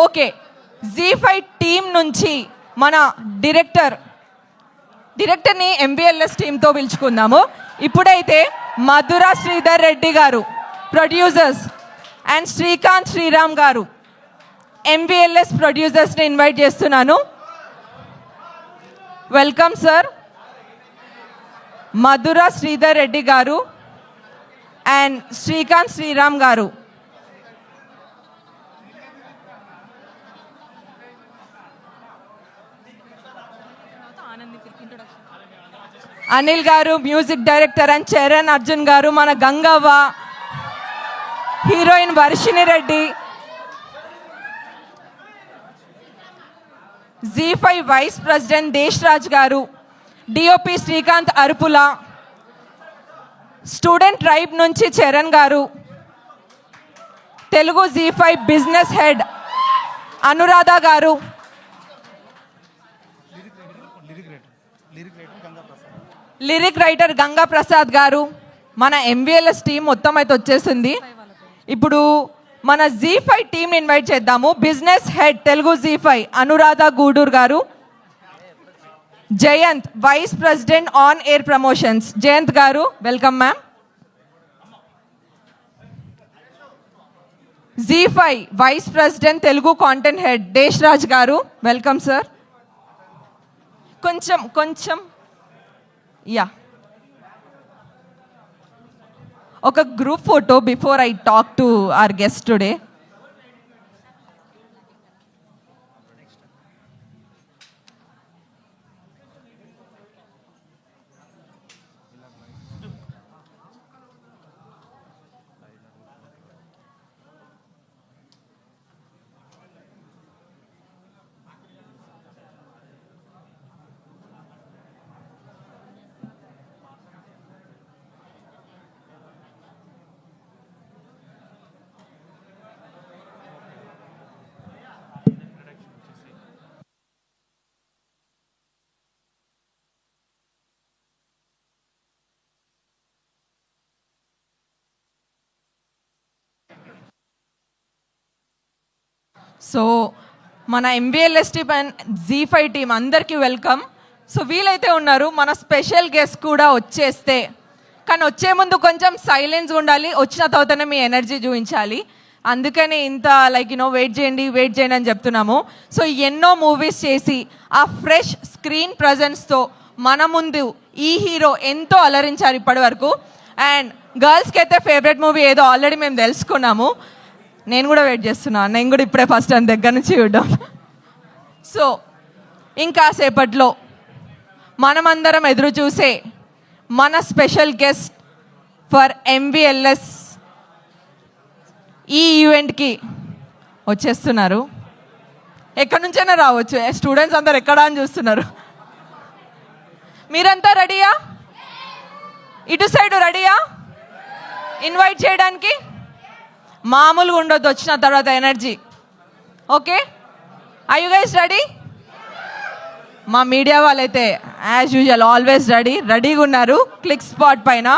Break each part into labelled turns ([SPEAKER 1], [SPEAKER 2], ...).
[SPEAKER 1] Okay, జీ5 team నుంచి మన డైరెక్టర్ని ఎంబీఎల్ఎస్ టీంతో పిలుచుకుందాము. ఇప్పుడైతే మధుర శ్రీధర్ రెడ్డి గారు producers and Srikanth Sriram garu MBLS ప్రొడ్యూసర్స్ని ఇన్వైట్ చేస్తున్నాను. Welcome sir. Madhura Sridhar Reddy garu and Srikanth Sriram garu. Anil garu music director and Charan Arjun garu మన Gangavva, heroine Varshini Reddy, ZEE5 vice president Desh Raj garu, DOP Srikanth Arupula, student tribe నుంచి Charan garu, Telugu ZEE5 business head Anuradha garu, lyric writer Ganga Prasad గారు. మన ఎంబీఎల్ఎస్ టీం మొత్తం అయితే వచ్చేసింది. ఇప్పుడు మన జీ5 టీంని ఇన్వైట్ చేద్దాము. Business head Telugu ZEE5 Anuradha Gudur garu, Jayanth vice president on air promotions Jayanth garu, welcome ma'am. ZEE5 vice president Telugu content head Desh Raj garu, welcome sir. కొంచెం యా, ఒక group photo before I talk to our guest today. So మన MBLS team and ZEE5 team అందరికీ welcome. So వీలైతే ఉన్నారు, మన special guest కూడా వచ్చేస్తే, కానీ వచ్చే ముందు కొంచెం సైలెన్స్ ఉండాలి, వచ్చిన తర్వాతనే మీ ఎనర్జీ చూపించాలి. అందుకని ఇంత వెయిట్ చేయండి అని చెప్తున్నాము. సో ఎన్నో మూవీస్ చేసి ఆ ఫ్రెష్ స్క్రీన్ ప్రజెన్స్తో మన ముందు ఈ హీరో ఎంతో అలరించారు ఇప్పటి వరకు. అండ్ గర్ల్స్కి అయితే ఫేవరెట్ మూవీ ఏదో ఆల్రెడీ మేము తెలుసుకున్నాము. నేను కూడా వెయిట్ చేస్తున్నాను, నేను కూడా ఇప్పుడే ఫస్ట్ టైం దగ్గర నుంచి చూడడం. సో ఇంకాసేపట్లో మనమందరం ఎదురు చూసే మన స్పెషల్ గెస్ట్ ఫర్ ఎంబీఎల్ఎస్ ఈ ఈవెంట్కి వచ్చేస్తున్నారు. ఎక్కడి నుంచైనా రావచ్చు, స్టూడెంట్స్ అందరు ఎక్కడా అని చూస్తున్నారు. మీరంతా రెడీయా? ఇటు సైడ్ రెడీయా ఇన్వైట్ చేయడానికి? మామూలుగా ఉండొద్దు వచ్చిన తర్వాత energy. Okay, are you guys ready? మా మీడియా వాళ్ళైతే యాజ్ యూజువల్ ఆల్వేస్ రెడీగా ఉన్నారు క్లిక్ స్పాట్ పైన.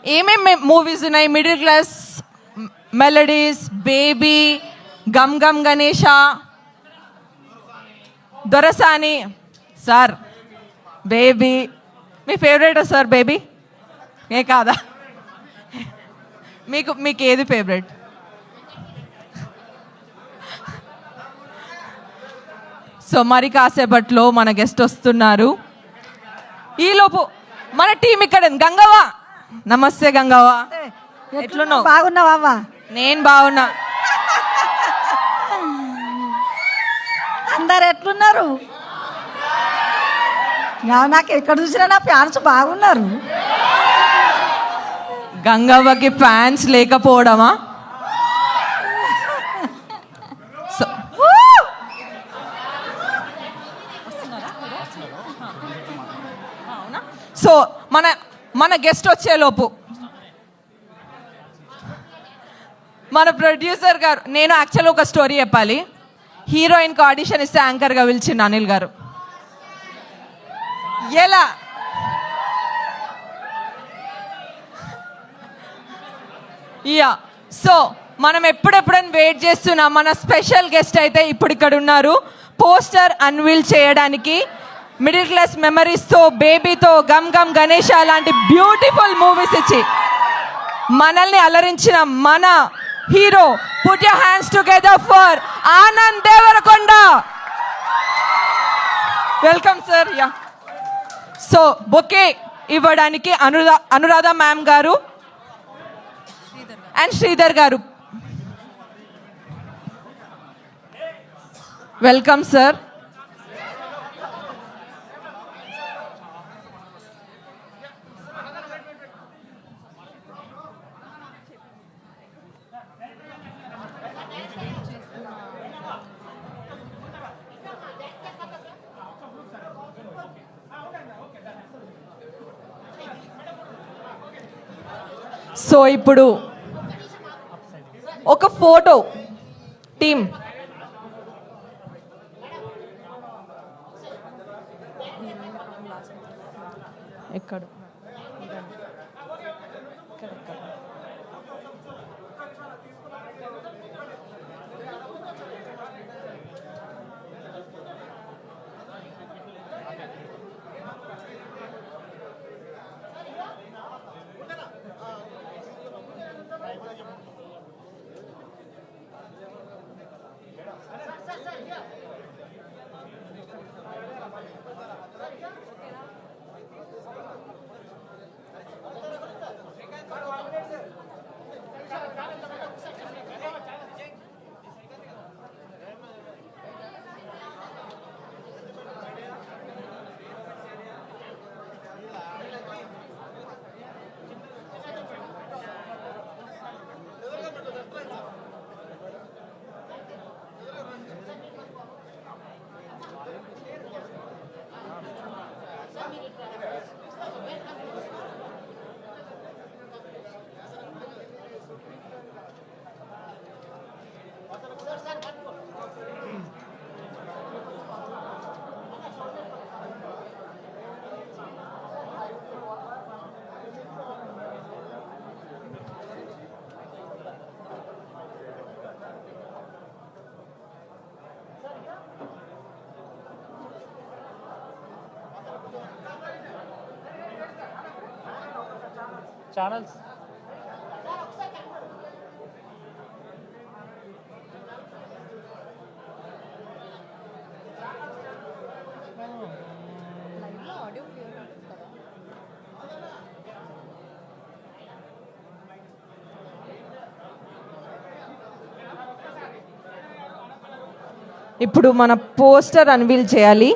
[SPEAKER 1] ఏమేమి మూవీస్ ఉన్నాయి? Middle class melodies, baby, gum gum Ganesha, Dorasani. Sir baby మీ ఫేవరెట్ సార్? బేబీ ఏ కాదా? మీకు ఏది ఫేవరెట్? సో మరి కాసేపట్లో మన గెస్ట్ వస్తున్నారు. ఈలోపు మన టీం ఇక్కడ. గంగవ్వ, నమస్తే గంగవ్వ, ఎట్లున్నావు?
[SPEAKER 2] బాగున్నావా?
[SPEAKER 1] నేను బాగున్నా.
[SPEAKER 2] అందరు ఎట్లున్నారు? నాకు ఎక్కడ చూసినా నా ఫ్యాన్స్ బాగున్నారు.
[SPEAKER 1] గంగవ్వకి ఫ్యాన్స్ లేకపోవడమా? సో మన గెస్ట్ వచ్చేలోపు మన ప్రొడ్యూసర్ గారు, నేను యాక్చువల్ ఒక స్టోరీ చెప్పాలి. హీరోయిన్కి ఆడిషన్ ఇస్తే యాంకర్గా పిలిచింది అనిల్ గారు. ఎలా యా సో మనం ఎప్పుడెప్పుడని వెయిట్ చేస్తున్న మన స్పెషల్ గెస్ట్ అయితే ఇప్పుడు ఇక్కడ ఉన్నారు. పోస్టర్ అన్వీల్ చేయడానికి మిడిల్ క్లాస్ మెమరీస్తో, బేబీతో, గమ్ గమ్ గణేష లాంటి బ్యూటిఫుల్ మూవీస్ ఇచ్చి మనల్ని అలరించిన మన hero. Put your hands together for Anand Deverakonda. Welcome sir. Yeah, so bouquet ఇవ్వడానికి Anuradha ma'am garu and Sridhar garu. Welcome sir. So ఇప్పుడు ఒక ఫోటో టీమ్ ఎక్కడ
[SPEAKER 3] ఛానల్స్
[SPEAKER 1] ఇప్పుడు మన పోస్టర్ అన్వీల్ చేయాలి.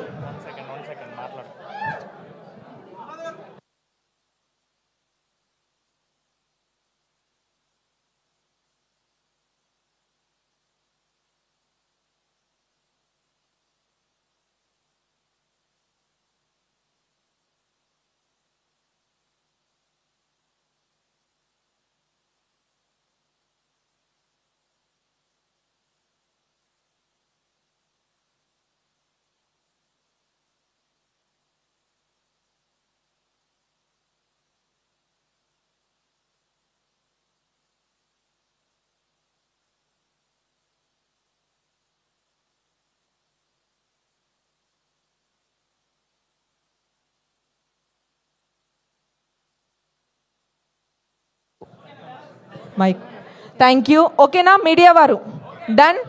[SPEAKER 1] మైక్. Thank you. ఓకేనా మీడియా వారు? డన్.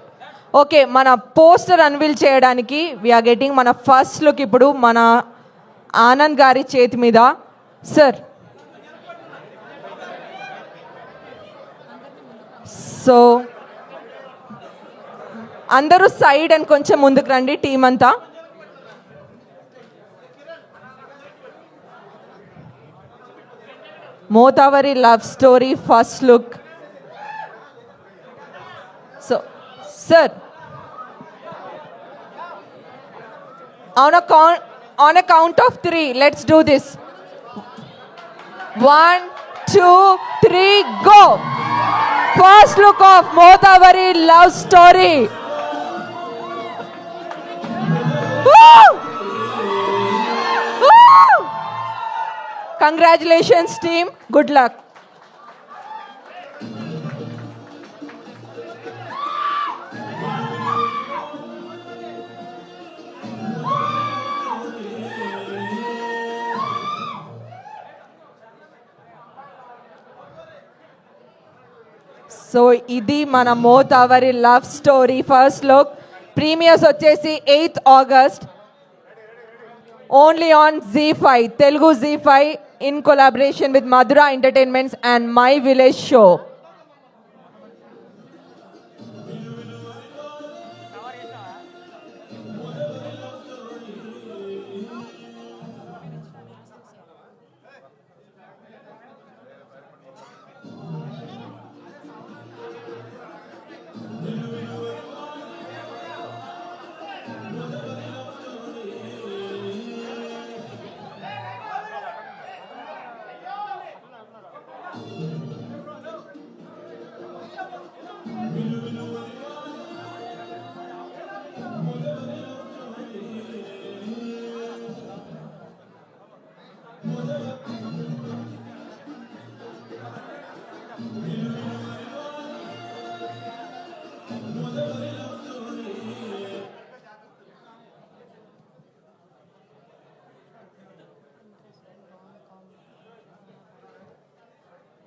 [SPEAKER 1] ఓకే, మన పోస్టర్ అన్వీల్ చేయడానికి వీఆర్ గెటింగ్ మన ఫస్ట్ లుక్ ఇప్పుడు మన ఆనంద్ గారి చేతి మీద. సార్, సో అందరూ సైడ్ అండ్ కొంచెం ముందుకు రండి టీం అంతా. Mothevari love story first look. So sir, on a count of 3, let's do this. 1, 2, 3, go. First look of Motavari love story. Woo! Woo! Congratulations team, good luck. So ఇది మన Mothevari love story first look. Premieres వచ్చేసి 8th August only on Z5, Telugu Z5 in collaboration with Madhura entertainments and my village show.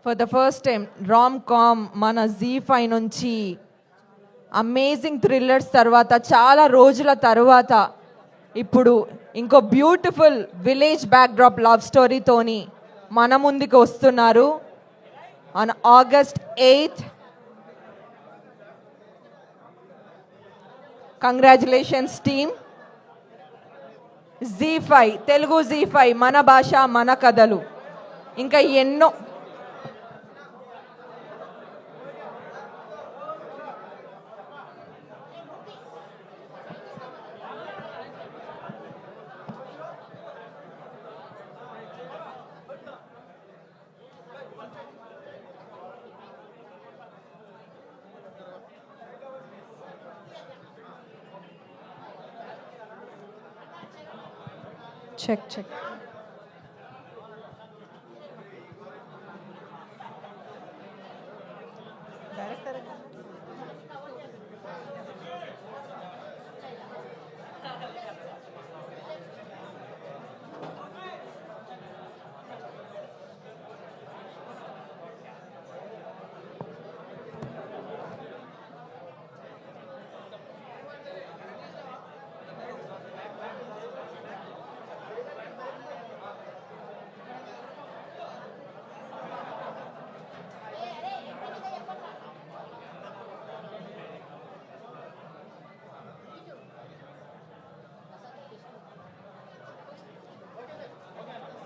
[SPEAKER 1] For the first time rom com మన Z5 నుంచి amazing thrillers తర్వాత చాలా రోజుల తర్వాత ఇప్పుడు ఇంకో బ్యూటిఫుల్ విలేజ్ బ్యాక్డ్రాప్ లవ్ స్టోరీతోని మన ముందుకు వస్తున్నారు on August 8th. Congratulations team. Z5, Telugu Z5, మన భాష మన కథలు, ఇంకా ఎన్నో. Check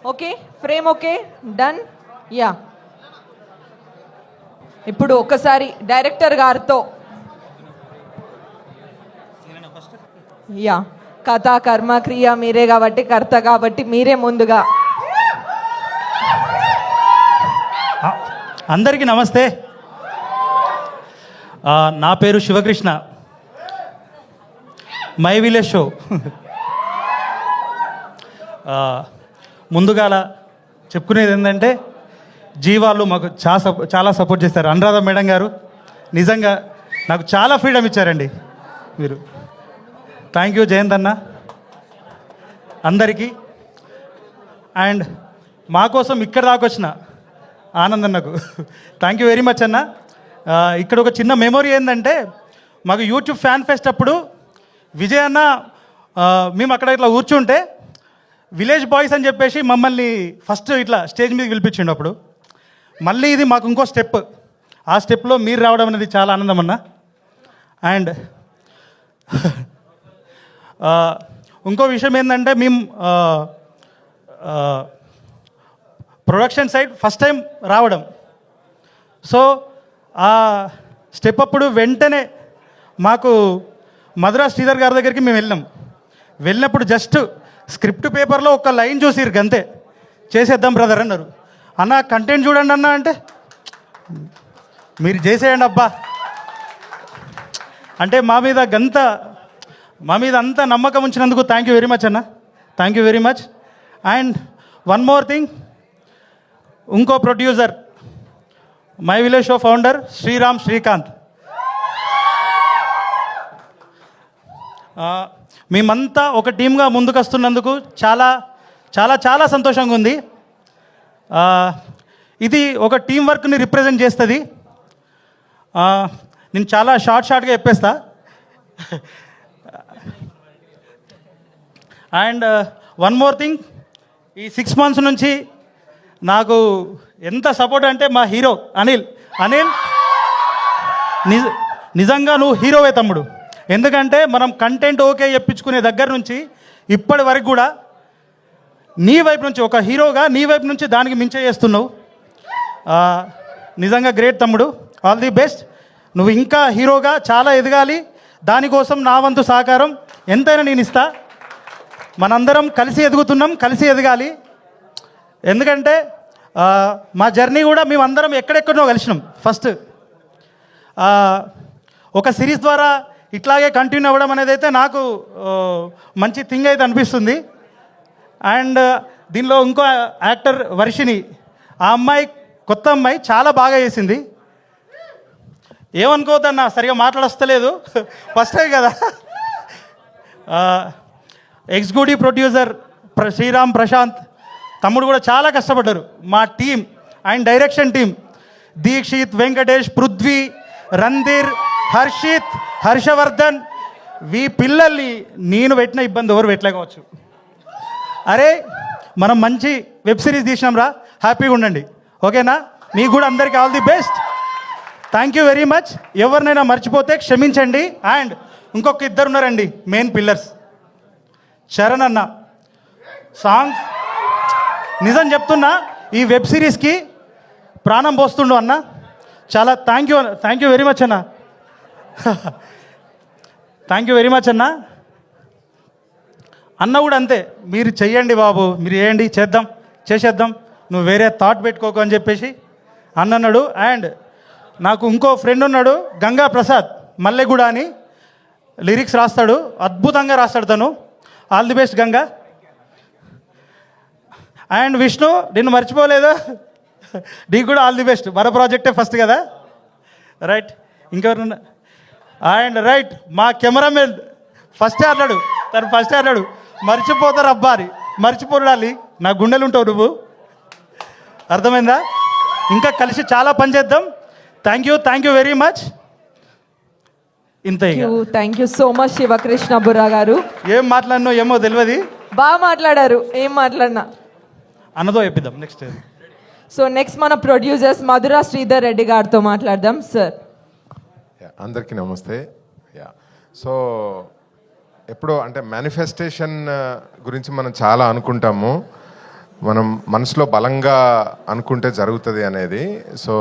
[SPEAKER 1] okay, frame okay, done. Yeah, ఇప్పుడు ఒకసారి డైరెక్టర్ గారితో యా కథ కర్మ క్రియ మీరే కాబట్టి, కర్త కాబట్టి మీరే ముందుగా.
[SPEAKER 3] అందరికీ నమస్తే. నా పేరు శివకృష్ణ, మై విలేజ్ షో. ముందుగా చెప్పుకునేది ఏంటంటే జీవాలు మాకు చాలా సపోర్ట్ చేస్తారు. అనురాధ మేడం గారు నిజంగా నాకు చాలా ఫ్రీడమ్ ఇచ్చారండి మీరు. థ్యాంక్ యూ జయంత్ అన్న, అందరికీ. అండ్ మా కోసం ఇక్కడ దాకా వచ్చిన ఆనందన్నకు థ్యాంక్ యూ వెరీ మచ్ అన్న. ఇక్కడ ఒక చిన్న మెమొరీ ఏంటంటే, మాకు యూట్యూబ్ ఫ్యాన్ ఫెస్ట్ అప్పుడు విజయ్ అన్న మేము అక్కడ ఇట్లా కూర్చుంటే విలేజ్ బాయ్స్ అని చెప్పేసి మమ్మల్ని ఫస్ట్ ఇట్లా స్టేజ్ మీద పిలిపించిండు. అప్పుడు మళ్ళీ ఇది మాకు ఇంకో స్టెప్, ఆ స్టెప్లో మీరు రావడం అనేది చాలా ఆనందం అన్న. అండ్ ఇంకో విషయం ఏంటంటే, మేము ప్రొడక్షన్ సైడ్ ఫస్ట్ టైం రావడం. సో ఆ స్టెప్ అప్పుడు వెంటనే మాకు మధురా శ్రీధర్ గారి దగ్గరికి మేము వెళ్ళినప్పుడు జస్ట్ స్క్రిప్ట్ పేపర్లో ఒక లైన్ చూసిరు గంతే, చేసేద్దాం బ్రదర్ అన్నారు. అన్న కంటెంట్ చూడండి అన్న అంటే, మీరు చేసేయండి అబ్బా అంటే మా మీద అంత నమ్మకం ఉంచినందుకు థ్యాంక్ యూ వెరీ మచ్ అన్న, thank you very much. And one more thing, ఇంకో producer my village show founder Srikanth. మేమంతా ఒక టీమ్గా ముందుకు వస్తున్నందుకు చాలా చాలా చాలా సంతోషంగా ఉంది. ఇది ఒక టీం వర్క్ని రిప్రజెంట్ చేస్తుంది. నేను చాలా షార్ట్గా చెప్పేస్తా. అండ్ వన్ మోర్ థింగ్, ఈ 6 months నుంచి నాకు ఎంత సపోర్ట్ అంటే మా హీరో అనిల్ నిజంగా నువ్వు హీరోవే తమ్ముడు. ఎందుకంటే మనం కంటెంట్ ఓకే చెప్పించుకునే దగ్గర నుంచి ఇప్పటి వరకు కూడా నీ వైపు నుంచి ఒక హీరోగా నీ వైపు నుంచి దానికి మించే చేస్తున్నావు. నిజంగా గ్రేట్ తమ్ముడు, ఆల్ ది బెస్ట్. నువ్వు ఇంకా హీరోగా చాలా ఎదగాలి. దానికోసం నా వంతు సహకారం ఎంతైనా నేను ఇస్తా. మనందరం కలిసి ఎదుగుతున్నాం, కలిసి ఎదగాలి. ఎందుకంటే మా జర్నీ కూడా మేమందరం ఎక్కడెక్కడో కలిసినాం. ఫస్ట్ ఒక సిరీస్ ద్వారా ఇట్లాగే కంటిన్యూ అవ్వడం అనేది అయితే నాకు మంచి థింగ్ అయితే అనిపిస్తుంది. అండ్ దీనిలో ఇంకో యాక్టర్ వర్షిని, ఆ అమ్మాయి కొత్త అమ్మాయి చాలా బాగా చేసింది. ఏమనుకోవద్దన్నా, సరిగా మాట్లాడొస్తలేదు, ఫస్ట్ టైం కదా. ఎగ్జిక్యూటివ్ ప్రొడ్యూసర్ శ్రీరామ్ ప్రశాంత్ తమ్ముడు కూడా చాలా కష్టపడ్డారు. మా team and direction team Dikshith, Venkatesh, Prithvi, Randheer, Harshith, Harshavardhan, వీ పిల్లల్ని నేను పెట్టిన ఇబ్బంది ఎవరు పెట్టలేకపోవచ్చు. అరే మనం మంచి వెబ్ సిరీస్ తీసినాం రా, హ్యాపీగా ఉండండి, ఓకేనా? మీకు కూడా అందరికీ all the best. Thank you very much. ఎవరినైనా మర్చిపోతే క్షమించండి. అండ్ ఇంకొక ఇద్దరు ఉన్నారండి మెయిన్ పిల్లర్స్, చరణ్ అన్న. సాంగ్స్ నిజం చెప్తున్నా, ఈ వెబ్ సిరీస్కి ప్రాణం పోస్తుండు అన్న. చాలా థ్యాంక్ యూ వెరీ మచ్ అన్న. థ్యాంక్ యూ వెరీ మచ్ అన్న. అన్న కూడా అంతే, మీరు చెయ్యండి బాబు, మీరు చేయండి, చేసేద్దాం, నువ్వు వేరే థాట్ పెట్టుకోకు అని చెప్పేసి అన్న అన్నాడు. అండ్ నాకు ఇంకో ఫ్రెండ్ ఉన్నాడు, గంగా ప్రసాద్ మల్లెగూడ అని, లిరిక్స్ రాస్తాడు, అద్భుతంగా రాస్తాడు తను. All the best Ganga. And Vishnu, నిన్ను మర్చిపోలేదు, నీకు కూడా ఆల్ ది బెస్ట్. మన ప్రాజెక్టే ఫస్ట్ కదా, రైట్? ఇంకెవరన్నా? అండ్ రైట్, మా కెమెరామెన్ ఫస్టే అన్నాడు, తను ఫస్టే అన్నాడు, మర్చిపోతారు అబ్బా అని. మర్చిపోడాలి, నా గుండెలు ఉంటావు నువ్వు, అర్థమైందా? ఇంకా కలిసి చాలా పని చేద్దాం. Thank you very much. ఇంతే.
[SPEAKER 1] Thank you so much Sivakrishna Burra గారు.
[SPEAKER 3] ఏం మాట్లాడినో ఏమో తెలియదు,
[SPEAKER 1] బాగా మాట్లాడారు. ఏం మాట్లాడినా
[SPEAKER 3] అన్నదో చెప్పిద్దాం నెక్స్ట్.
[SPEAKER 1] సో నెక్స్ట్ మన ప్రొడ్యూసర్స్ మధురా శ్రీధర్ రెడ్డి గారితో మాట్లాడదాం. సార్
[SPEAKER 4] అందరికీ నమస్తే. సో ఎప్పుడో అంటే మేనిఫెస్టేషన్ గురించి మనం చాలా అనుకుంటాము, మనం మనసులో బలంగా అనుకుంటే జరుగుతుంది అనేది. సో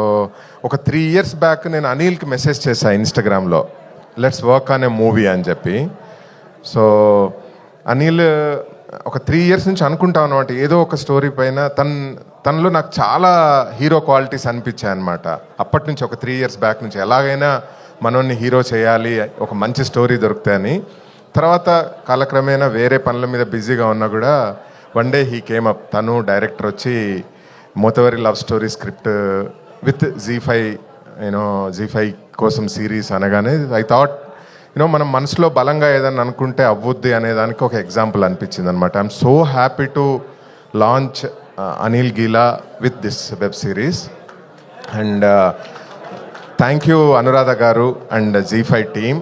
[SPEAKER 4] ఒక 3 years బ్యాక్ నేను అనిల్కి మెసేజ్ చేశాను ఇన్స్టాగ్రామ్లో, let's work on a movie అని చెప్పి. సో అనిల్ ఒక 3 years నుంచి అనుకుంటా అనమాట ఏదో ఒక స్టోరీ పైన. తనలో నాకు చాలా హీరో క్వాలిటీస్ అనిపించాయి అనమాట. అప్పటి నుంచి ఒక 3 years బ్యాక్ నుంచి ఎలాగైనా మనోన్ని హీరో చేయాలి, ఒక మంచి స్టోరీ దొరుకుతాయని. తర్వాత కాలక్రమేణా వేరే పనుల మీద బిజీగా ఉన్నా కూడా one day he came up. తను డైరెక్టర్ వచ్చి మోతవరి లవ్ స్టోరీ స్క్రిప్ట్ విత్ జీ5 కోసం సిరీస్ అనగానే ఐ థాట్ మనం మనసులో బలంగా ఏదైనా అనుకుంటే అవ్వుద్ది అనే దానికి ఒక ఎగ్జాంపుల్ అనిపించింది అనమాట. I'm so happy to launch Anil Geela with this web series. And thank you Anuradha గారు and ZEE5 team,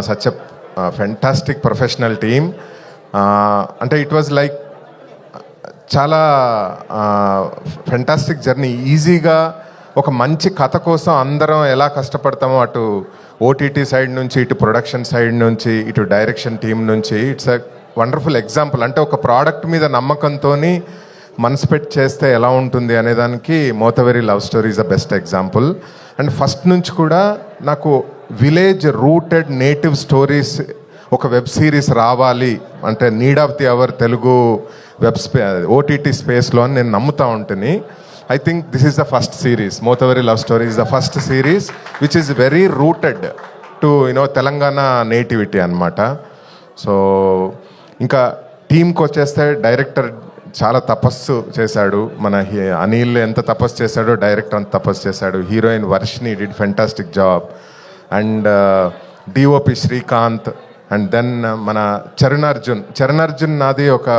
[SPEAKER 4] such a fantastic professional team. అంటే ఇట్ వాజ్ లైక్ చాలా ఫెంటాస్టిక్ జర్నీ. ఈజీగా ఒక మంచి కథ కోసం అందరం ఎలా కష్టపడతామో, అటు ఓటీటీ సైడ్ నుంచి, ఇటు ప్రొడక్షన్ సైడ్ నుంచి, ఇటు డైరెక్షన్ టీమ్ నుంచి, ఇట్స్ అ వండర్ఫుల్ ఎగ్జాంపుల్. అంటే ఒక ప్రోడక్ట్ మీద నమ్మకంతో మనసు పెట్టి చేస్తే ఎలా ఉంటుంది అనేదానికి Mothevari love story is the best example. And first నుంచి కూడా నాకు విలేజ్ రూటెడ్ నేటివ్ స్టోరీస్ ఒక వెబ్ సిరీస్ రావాలి అంటే need of the hour Telugu OTT స్పేస్లో అని నేను నమ్ముతా ఉంటుంది. I think this is the first series. Motavari Love Story is the first series which is very rooted to Telangana nativity anamata. So ఇంకా టీంకి వచ్చేస్తే డైరెక్టర్ చాలా తపస్సు చేశాడు. మన అనిల్ ఎంత తపస్సు చేశాడో డైరెక్టర్ అంత తపస్సు చేశాడు. Heroine Varshini did fantastic job. And DOP Srikanth. And then మన చరణ్ అర్జున్ నాది ఒక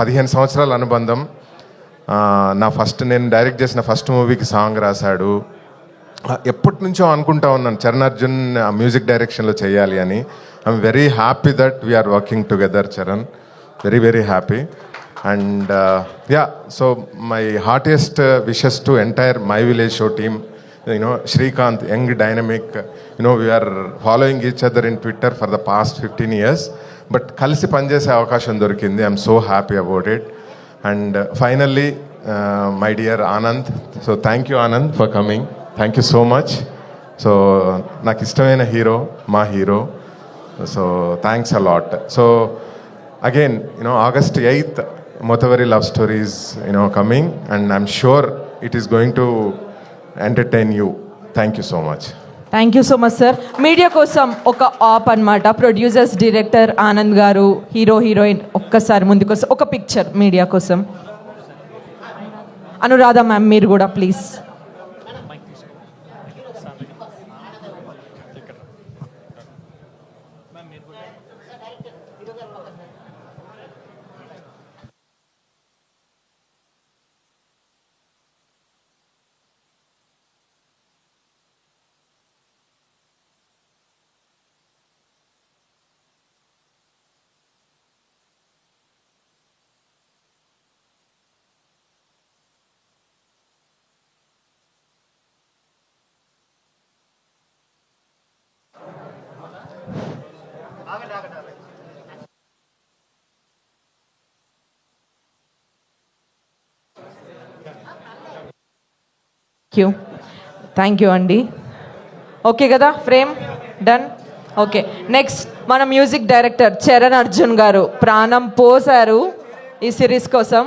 [SPEAKER 4] 15 సంవత్సరాల అనుబంధం. నేను డైరెక్ట్ చేసిన ఫస్ట్ మూవీకి సాంగ్ రాశాడు. ఎప్పటి నుంచో అనుకుంటా ఉన్నాను చరణ్ అర్జున్ మ్యూజిక్ డైరెక్షన్లో చేయాలి అని. I'm very happy that we're working together Charan, very very happy. And yeah, so my heartiest wishes to entire my village show team. Srikanth, young, dynamic, we are following each other in Twitter for the past 15 years. But kalisi panjese avakasham dorikindi. I'm so happy about it. And finally, my dear Anand. So thank you, Anand, for coming. Thank you so much. So నాకు ఇష్టమైన hero, మా hero. So thanks a lot. So again, August 8th, Motavari Love Stories, coming. And I'm sure it is going to entertain you. Thank you so much.
[SPEAKER 1] Thank you so much sir. Media కోసం ఒక ఆప్ అన్నమాట. Producers, director Anand గారు, hero heroine ఒక్కసారి ముందుకు వస్తే ఒక picture media కోసం. Anuradha ma'am మీరు కూడా ప్లీజ్. థ్యాంక్ యూ అండి. ఓకే కదా, ఫ్రేమ్ డన్. ఓకే, నెక్స్ట్ మన మ్యూజిక్ డైరెక్టర్ చరణ్ అర్జున్ గారు ప్రాణం పోసారు ఈ సిరీస్ కోసం.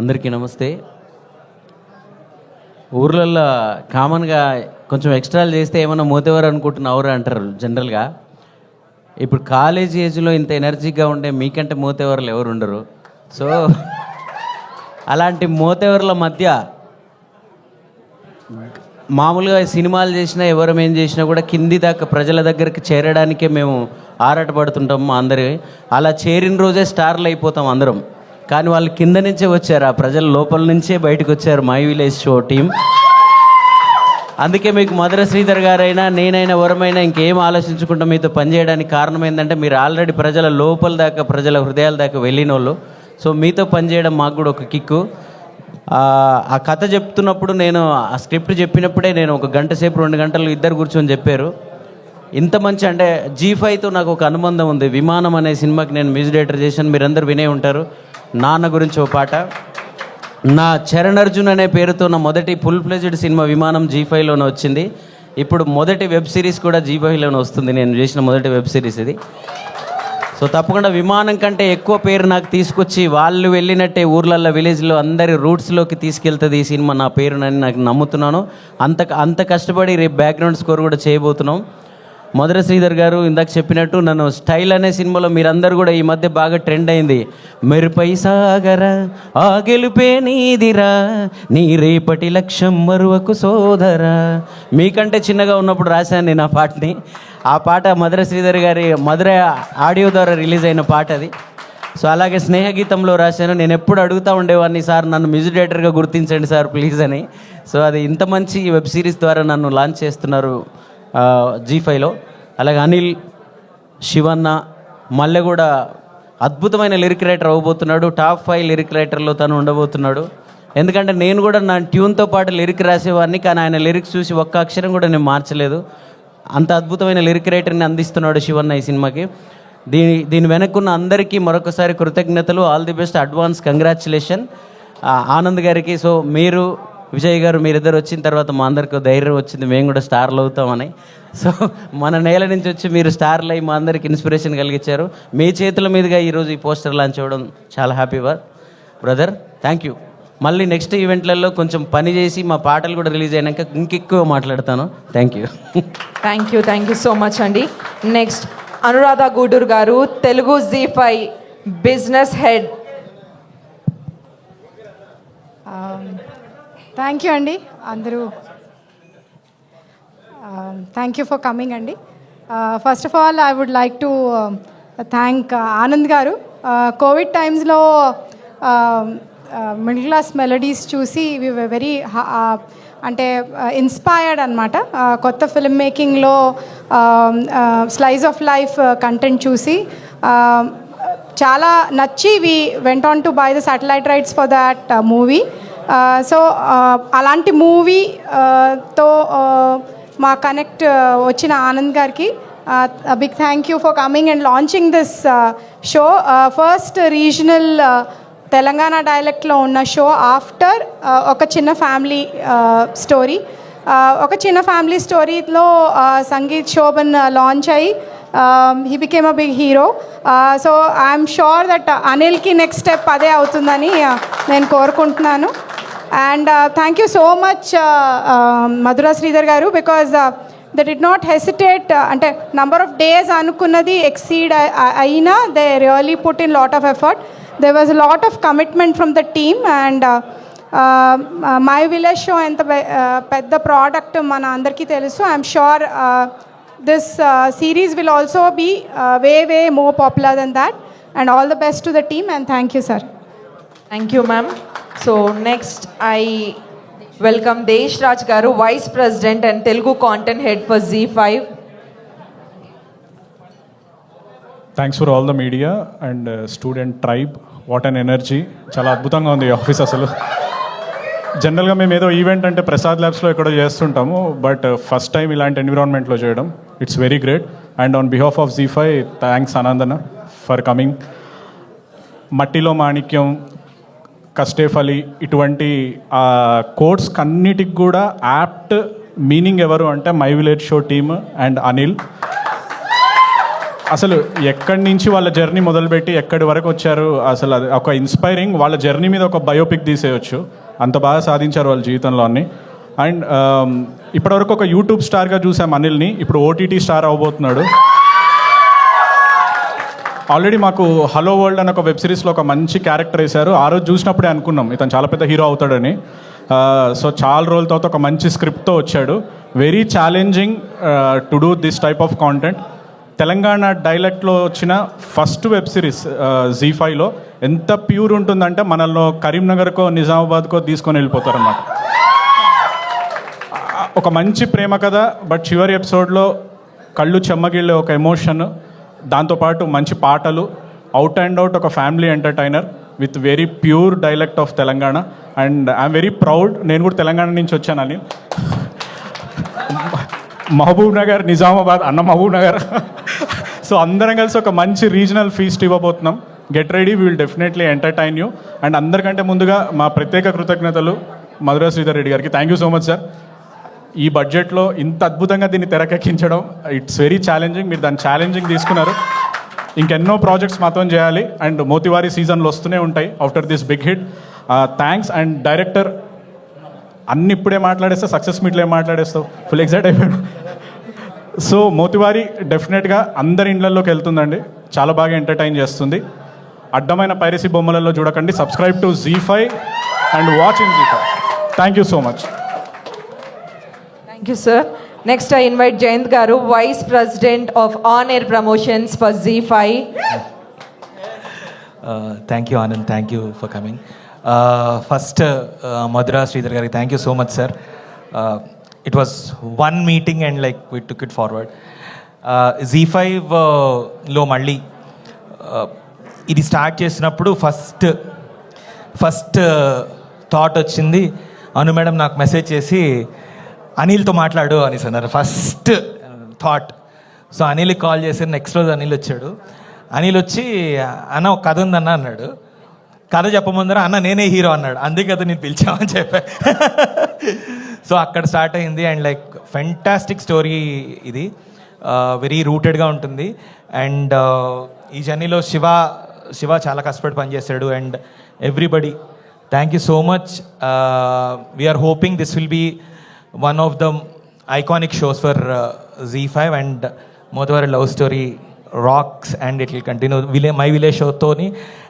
[SPEAKER 5] అందరికీ నమస్తే. ఊర్లల్లో కామన్గా కొంచెం ఎక్స్ట్రాలు చేస్తే ఏమన్నా మోతేవారు అనుకుంటున్నావురా అంటారు జనరల్గా. ఇప్పుడు కాలేజ్ ఏజ్లో ఇంత ఎనర్జీగా ఉండే మీకంటే మోతేవర్లు ఎవరు ఉండరు. సో అలాంటి మోతేవర్ల మధ్య మామూలుగా సినిమాలు చేసినా ఎవరం ఏం చేసినా కూడా కింది దాకా ప్రజల దగ్గరికి చేరడానికే మేము ఆరాటపడుతుంటాం అందరి. అలా చేరిన రోజే స్టార్లు అయిపోతాం అందరం. కానీ వాళ్ళు కింద నుంచే వచ్చారు, ఆ ప్రజల లోపల నుంచే బయటకు వచ్చారు మై విలేజ్ షో టీం. అందుకే మీకు మధుర శ్రీధర్ గారైనా నేనైనా ఎవరమైనా ఇంకేం ఆలోచించకుండా మీతో పనిచేయడానికి కారణం ఏంటంటే మీరు ఆల్రెడీ ప్రజల లోపల దాకా, ప్రజల హృదయాల దాకా వెళ్ళిన వాళ్ళు. సో మీతో పనిచేయడం మాకు కూడా ఒక కిక్కు. ఆ కథ చెప్తున్నప్పుడు నేను ఆ స్క్రిప్ట్ చెప్పినప్పుడే నేను ఒక గంట సేపు 2 గంటలు ఇద్దరు కూర్చొని చెప్పారు. ఇంత మంచి అంటే G5తో నాకు ఒక అనుబంధం ఉంది. విమానం అనే సినిమాకి నేను మ్యూజిక్ డైరెక్టర్ చేశాను, మీరందరూ వినే ఉంటారు. నాన్న గురించి ఒక పాట. నా చరణ్ అర్జున్ అనే పేరుతో నా మొదటి ఫుల్ ఫ్లెజ్డ్ సినిమా విమానం G5లోనే వచ్చింది. ఇప్పుడు మొదటి వెబ్ సిరీస్ కూడా G5లోనే వస్తుంది. నేను చేసిన మొదటి వెబ్ సిరీస్ ఇది. సో తప్పకుండా విమానం కంటే ఎక్కువ పేరు నాకు తీసుకొచ్చి వాళ్ళు వెళ్ళినట్టే ఊర్లల్లో, విలేజ్లో అందరి రూట్స్లోకి తీసుకెళ్తుంది ఈ సినిమా నా పేరునని నాకు నమ్ముతున్నాను. అంత కష్టపడి రేపు బ్యాక్గ్రౌండ్ స్కోర్ కూడా చేయబోతున్నాం. మధుర శ్రీధర్ గారు ఇందాక చెప్పినట్టు నన్ను స్టైల్ అనే సినిమాలో మీరందరూ కూడా ఈ మధ్య బాగా ట్రెండ్ అయింది. మెరుపై సాగరా ఆ గెలుపే నీదిరా, నీ రేపటి లక్ష్యం మరువకు సోదరా. మీకంటే చిన్నగా ఉన్నప్పుడు రాశాను నేను ఆ పాటని. ఆ పాట మధుర శ్రీధర్ గారి మధుర ఆడియో ద్వారా రిలీజ్ అయిన పాట అది. సో అలాగే స్నేహగీతంలో రాశాను. నేను ఎప్పుడు అడుగుతూ ఉండేవాడిని, సార్ నన్ను మ్యూజిక్ డైరెక్టర్గా గుర్తించండి సార్ ప్లీజ్ అని. సో అది ఇంత మంచి వెబ్ సిరీస్ ద్వారా నన్ను లాంచ్ చేస్తున్నారు G5లో. అలాగే అనిల్, శివన్న, మళ్ళీ కూడా అద్భుతమైన లిరిక్ రైటర్ అవ్వబోతున్నాడు. టాప్ 5 లిరిక్ రైటర్లో తను ఉండబోతున్నాడు. ఎందుకంటే నేను కూడా నా ట్యూన్తో పాటు లిరిక్ రాసేవాడిని, కానీ ఆయన లిరిక్స్ చూసి ఒక్క అక్షరం కూడా నేను మార్చలేదు. అంత అద్భుతమైన లిరిక్ రైటర్ని అందిస్తున్నాడు శివన్న ఈ సినిమాకి. దీని వెనక్కున్న అందరికీ మరొకసారి కృతజ్ఞతలు. All the best, advance congratulation Anand గారికి. సో మీరు విజయ్ గారు మీరిద్దరు వచ్చిన తర్వాత మా అందరికీ ధైర్యం వచ్చింది, మేము కూడా స్టార్లు అవుతామని. సో మన నేల నుంచి వచ్చి మీరు స్టార్లు అయ్యి మా అందరికి ఇన్స్పిరేషన్ కలిగించారు. మీ చేతుల మీదుగా ఈరోజు ఈ పోస్టర్ లాంచ్ అవ్వడం చాలా హ్యాపీ బ్రదర్. Thank you. మళ్ళీ నెక్స్ట్ ఈవెంట్లలో కొంచెం పని చేసి మా పాటలు కూడా రిలీజ్ అయినాక ఇంకెక్కువ మాట్లాడతాను. Thank you.
[SPEAKER 1] Thank you so much అండి. Next Anuradha Guduru garu, Telugu G5 business head.
[SPEAKER 6] Thank you అండి అందరూ. థ్యాంక్ యూ ఫర్ కమింగ్ అండి. First of all I would like to thank Anand garu Covid టైమ్స్లో మిడిల్ క్లాస్ మెలడీస్ చూసి వి వెరీ అంటే ఇన్స్పైర్డ్ అనమాట. కొత్త film మేకింగ్లో స్లైస్ ఆఫ్ లైఫ్ కంటెంట్ చూసి చాలా నచ్చి we went on to buy the satellite rights for that movie. So అలాంటి మూవీతో మా కనెక్ట్ వచ్చిన ఆనంద్ గారికి big thank you for coming and launching this show. First regional Telangana డైలెక్ట్లో ఉన్న షో ఆఫ్టర్ ఒక చిన్న ఫ్యామిలీ స్టోరీ. ఒక చిన్న ఫ్యామిలీ స్టోరీలో సంగీత్ శోభన్ లాంచ్ అయ్యి he became a big hero. So I'm sure that అనిల్కి నెక్స్ట్ స్టెప్ అదే అవుతుందని నేను కోరుకుంటున్నాను. And thank you so much Madhura Sridhar గారు, because they did not hesitate. అంటే నంబర్ ఆఫ్ డేస్ అనుకున్నది ఎక్సీడ్ అయినా they really put in lot of effort. There was a lot of commitment from the team, and My Village Show ఎంత పెద్ద product మన అందరికీ తెలుసు. I'm sure this series will also be way more popular than that, and all the best to the team, and thank you, sir.
[SPEAKER 1] Thank you, ma'am. So next I welcome Desh Raj Garu, Vice President and Telugu Content Head for ZEE5.
[SPEAKER 7] Thanks for all the media and student tribe. What and energy, చాలా అద్భుతంగా ఉంది ఈ office. అసలు జనరల్గా మేము ఏదో event అంటే ప్రసాద్ ల్యాబ్స్లో ఎక్కడో చేస్తుంటాము, బట్ ఫస్ట్ టైం ఇలాంటి ఎన్విరాన్మెంట్లో చేయడం it's very great. And on behalf of ZEE5 thanks Ananda for coming. మట్టిలో మాణిక్యం, కష్టేఫలి ఇటువంటి కోర్స్ అన్నిటికి కూడా యాప్ట్ మీనింగ్ ఎవరు అంటే my village show team and Anil. అసలు ఎక్కడి నుంచి వాళ్ళ జర్నీ మొదలుపెట్టి ఎక్కడి వరకు వచ్చారు, అసలు అది ఒక ఇన్స్పైరింగ్. వాళ్ళ జర్నీ మీద ఒక బయోపిక్ తీసేయచ్చు, అంత బాగా సాధించారు వాళ్ళ జీవితంలో అన్ని. అండ్ ఇప్పటివరకు ఒక యూట్యూబ్ స్టార్గా చూసాం అనిల్ని, ఇప్పుడు OTT స్టార్ అవ్వబోతున్నాడు. ఆల్రెడీ మాకు హలో వరల్డ్ అని ఒక వెబ్ సిరీస్లో ఒక మంచి క్యారెక్టర్ వేశారు. ఆ రోజు చూసినప్పుడే అనుకున్నాం ఇతను చాలా పెద్ద హీరో అవుతాడని. సో చాలా రోజుల తర్వాత ఒక మంచి స్క్రిప్ట్తో వచ్చాడు. Very challenging to do this type of content. Telangana డైలెక్ట్లో వచ్చిన ఫస్ట్ వెబ్ సిరీస్ ZEE5లో ఎంత ప్యూర్ ఉంటుందంటే మనల్ని కరీంనగర్కో నిజామాబాద్కో తీసుకొని వెళ్ళిపోతారన్నమాట. ఒక మంచి ప్రేమ కథ, బట్ చివరి ఎపిసోడ్లో కళ్ళు చెమ్మగిళ్ళే ఒక ఎమోషన్, దాంతోపాటు మంచి పాటలు, అవుట్ అండ్ అవుట్ ఒక family entertainer with very pure dialect of Telangana. And I'm very proud, నేను కూడా తెలంగాణ నుంచి వచ్చానని. మహబూబ్ నగర్, నిజామాబాద్ అన్న మహబూబ్ నగర్. సో అందరం కలిసి ఒక మంచి రీజనల్ ఫీస్ట్ ఇవ్వబోతున్నాం. Get ready, we will definitely entertain you. And అందరికంటే ముందుగా మా ప్రత్యేక కృతజ్ఞతలు మధురా శ్రీధర్ రెడ్డి గారికి. Thank you so much sir. ఈ బడ్జెట్లో ఇంత అద్భుతంగా దీన్ని తెరకెక్కించడం ఇట్స్ వెరీ ఛాలెంజింగ్. మీరు దాన్ని ఛాలెంజింగ్ తీసుకున్నారు. ఇంకెన్నో ప్రాజెక్ట్స్ మాత్రం చేయాలి. అండ్ మోతివారి సీజన్లు వస్తూనే ఉంటాయి after this big hit. Thanks. And director అన్ని ఇప్పుడే మాట్లాడేస్తా, సక్సెస్ మీట్లో ఏం మాట్లాడేస్తావు, ఫుల్ ఎక్సైట్ అయిపోయాడు. సో మోతివారి డెఫినెట్గా అందరి ఇండ్లలోకి వెళ్తుందండి, చాలా బాగా ఎంటర్టైన్ చేస్తుంది. అడ్డమైన పైరసీ బొమ్మలలో చూడకండి. Subscribe to ZEE5 and watch in ZEE5. Thank you so much.
[SPEAKER 1] Thank you, sir. Next I invite Jayant Garu, Vice President of On Air Promotions for ZEE5.
[SPEAKER 8] Thank you, Anand. Thank you for coming. First, Madhura Sridhar Gari, thank you so much, sir. It was one meeting and like we took it forward. ZEE5 లో మళ్ళీ ఇది start చేసినప్పుడు first thought వచ్చింది. అను madam నాకు message చేసి అనిల్తో మాట్లాడు అనేసి అన్నారు ఫస్ట్ థాట్. సో అనిల్కి కాల్ చేసి నెక్స్ట్ రోజు అనిల్ వచ్చాడు. అనిల్ వచ్చి అన్న ఒక కథ ఉందన్న అన్నాడు. కథ చెప్పముందర అన్న నేనే హీరో అన్నాడు. అందుకే కదా నేను పిలిచామని చెప్పా. సో అక్కడ స్టార్ట్ అయింది. అండ్ లైక్ ఫెంటాస్టిక్ స్టోరీ ఇది, వెరీ రూటెడ్గా ఉంటుంది. అండ్ ఈ జర్నీలో శివ చాలా కష్టపడి పనిచేశాడు. And everybody thank you so much. We're hoping this will be one of the iconic shows for ZEE5, and Mothivari love story rocks, and it will continue. My Village show toni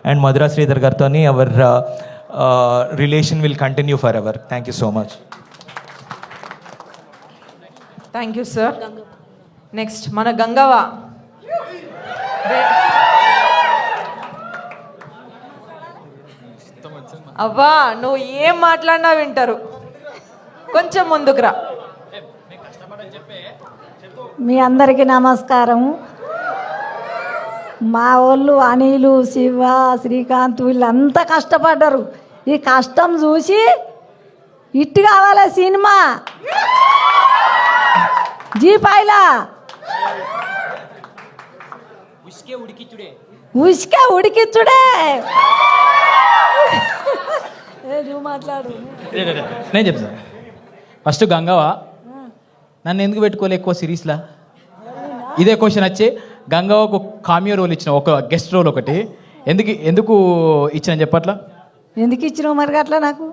[SPEAKER 8] and Madhura Sridhar gartoni our relation will continue forever. Thank you so much.
[SPEAKER 1] Thank you, sir. Next mana Gangava. అవ్వా నువ్వు ఏం మాట్లాడినా వింటారు. కొంచెం ముందుకు రా.
[SPEAKER 2] మీ అందరికీ నమస్కారం. మా వాళ్ళు అనిలు, శివ, శ్రీకాంత్ వీళ్ళంతా కష్టపడ్డారు. ఈ కష్టం చూసి ఇట్టు కావాలి సినిమా జీపాయిలా ఉసికే ఉడికిచ్చుడే. నువ్వు మాట్లాడు.
[SPEAKER 9] నేను చెప్తాను. ఫస్ట్ గంగవ్వ నన్ను ఎందుకు పెట్టుకోలే ఎక్కువ సిరీస్లా? ఇదే క్వశ్చన్ వచ్చి గంగవ్వకు కామియో రోల్ ఇచ్చిన, ఒక గెస్ట్ రోల్ ఒకటి ఎందుకు ఇచ్చిన చెప్పట్లా?
[SPEAKER 2] ఎందుకు ఇచ్చినావు మరి అట్లా? నాకు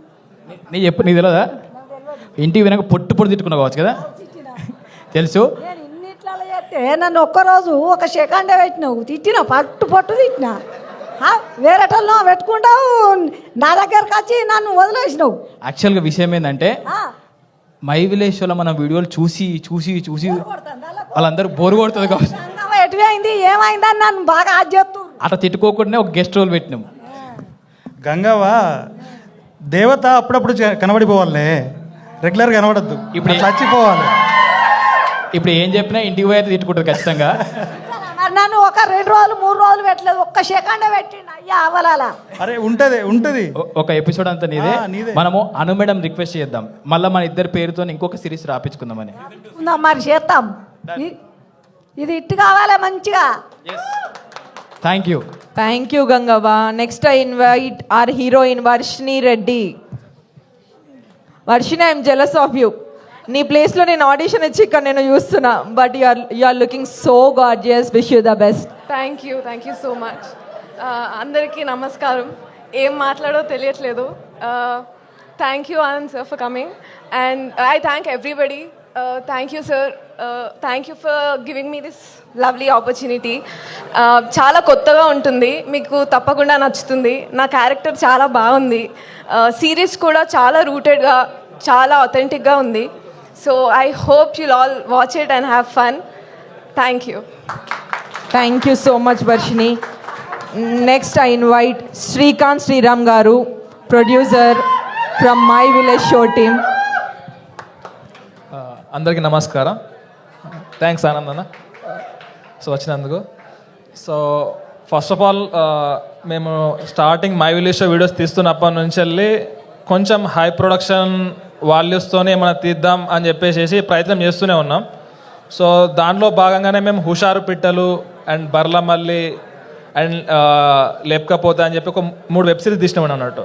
[SPEAKER 9] నీకు తెలియదా? ఇంటికి వినక పొట్టు తిట్టుకున్నావు కావచ్చు కదా, తెలుసు.
[SPEAKER 2] నేను ఇన్నిట్లలో చేస్తే నన్ను ఒక్కరోజు ఒక సెకండే పెట్టినావు, తిట్టినా, పట్టు తిట్టినా. వేరేటల్లో పెట్టుకుంటావు, నా దగ్గరకు వచ్చి నన్ను వదిలేసినావు.
[SPEAKER 9] యాక్చువల్గా విషయం ఏంటంటే మై విలేజ్లో మన వీడియోలు చూసి చూసి చూసి వాళ్ళందరూ బోరు కొడుతుంది కావచ్చు.
[SPEAKER 2] ఎటువైంది ఏమైందని నన్ను బాగా ఆజ్ఞప్తు
[SPEAKER 9] అట్లా తిట్టుకోకుండా ఒక గెస్ట్ రోల్ పెట్టినాం.
[SPEAKER 3] గంగవ్వ దేవత అప్పుడప్పుడు కనబడిపోవాలే, రెగ్యులర్ కనబడద్దు.
[SPEAKER 9] ఇప్పుడు
[SPEAKER 3] చచ్చిపోవాలి.
[SPEAKER 9] ఇప్పుడు ఏం చెప్పినా ఇంటికి పోయి అయితే తిట్టుకుంటుంది ఖచ్చితంగా.
[SPEAKER 2] నన్ను ఒక 2 రోజులు 3 రోజులు పెట్టలేదు, ఒక్క సెకండే పెట్టిండు. అయ్యా అవలాలా.
[SPEAKER 3] అరే ఉంటది
[SPEAKER 9] ఒక ఎపిసోడ్ అంతా నీదే. మనము అను మేడం రిక్వెస్ట్ చేద్దాం, మళ్ళీ మన ఇద్దరి పేరుతో ఇంకొక సిరీస్ రాపించుకుందామని.
[SPEAKER 2] మరి చేస్తాం. ఇది ఇట్టు కావాలి మంచిగా.
[SPEAKER 9] Thank you
[SPEAKER 1] Gangavva. Next I invite our heroine Varshini Reddy. Varshini, I'm jealous of you. నీ ప్లేస్లో నేను ఆడిషన్ ఇచ్చి ఇక్కడ నేను చూస్తున్నా, but you are looking so gorgeous. Wish you the best.
[SPEAKER 10] Thank you so much. అందరికీ నమస్కారం. ఏం మాట్లాడో తెలియట్లేదు. Thank you Anand sir for coming and I thank everybody. Thank you sir, thank you for giving me this lovely opportunity. చాలా కొత్తగా ఉంటుంది, మీకు తప్పకుండా నచ్చుతుంది. నా క్యారెక్టర్ చాలా బాగుంది. సిరీస్ కూడా చాలా రూటెడ్గా, చాలా అథెంటిక్గా ఉంది. So I hope you'll all watch it and have fun. Thank you
[SPEAKER 1] so much Varshini. Next I invite Srikanth Sriram గారు, producer from my village show team.
[SPEAKER 11] అందరికీ నమస్కారం. థ్యాంక్స్ ఆనంద్ అన్న సో వచ్చినందుకు. సో ఫస్ట్ ఆఫ్ ఆల్ మేము starting my village show videos తీస్తున్నప్పటి నుంచి వెళ్ళి కొంచెం హై ప్రొడక్షన్ వాల్యూస్తోనే ఏమైనా తీద్దాం అని చెప్పేసి ప్రయత్నం చేస్తూనే ఉన్నాం. సో దాంట్లో భాగంగానే మేము హుషారు పిట్టలు అండ్ బర్లమల్లి అండ్ లేపకపోతే అని చెప్పి ఒక 3 వెబ్ సిరీస్ తీసినామని అన్నట్టు.